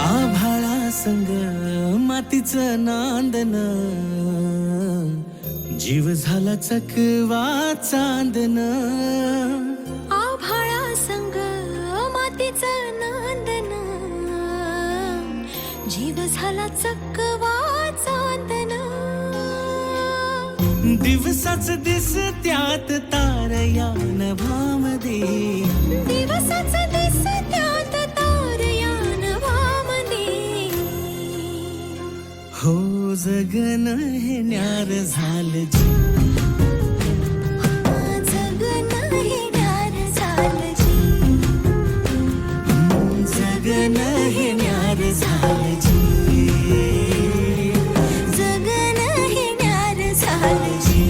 आभाळा संग मातीचं नांदन, जीव झाला चकवा चांदन. आभाळा संग मातीचं नांदन, जीव झाला चकवा चांदन. दिवसाच दिसत्यात तारया नभामध्ये, दिवसाच दिसत्यात तारया नभामध्ये. हो जगन हे न्यार झालं जी, जगन हे न्यार झालं जी, जगन हे न्यार झालं जी, जगन हे न्यार झालं जी.